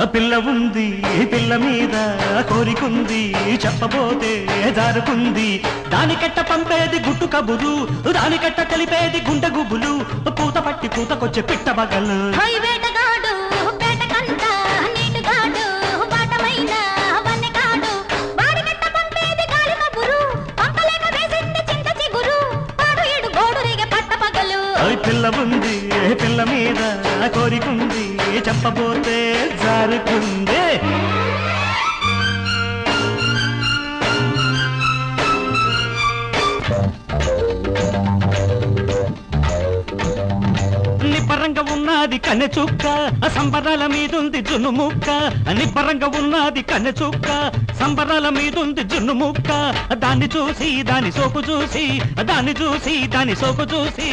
పిల్ల ఉంది పిల్ల మీద కోరికుంది చెప్పబోతే జారుకుంది దానికట్ట పంపేది గుట్టు కబురు దానికట్ట తెలిపేది గుండె గుబులు పూత పట్టి పూతకొచ్చే పిట్ట బగలు వేటగాడు పేటకంట నీటుగాడు బాటమైన వన్నెగాడు వాడికట్ట పంపేది గాలి కబురు పంపలేక వేసింది చింత చిగురు పాడు ఏడు గోడు రేగే పట్ట పగలు పిల్ల ఉంది పిల్ల మీద కోరికుంది చెప్పబోతే జారుకుంది నిబ్బరంగా ఉన్నది కన్నె చుక్క సంబరాల మీదుంది జున్ను ముక్క నిబ్బరంగా ఉన్నది కన్నె చుక్క సంబరాల మీదుంది జున్ను ముక్క దాన్ని చూసి దాని సోకు చూసి దాన్ని చూసి దాని సోకు చూసి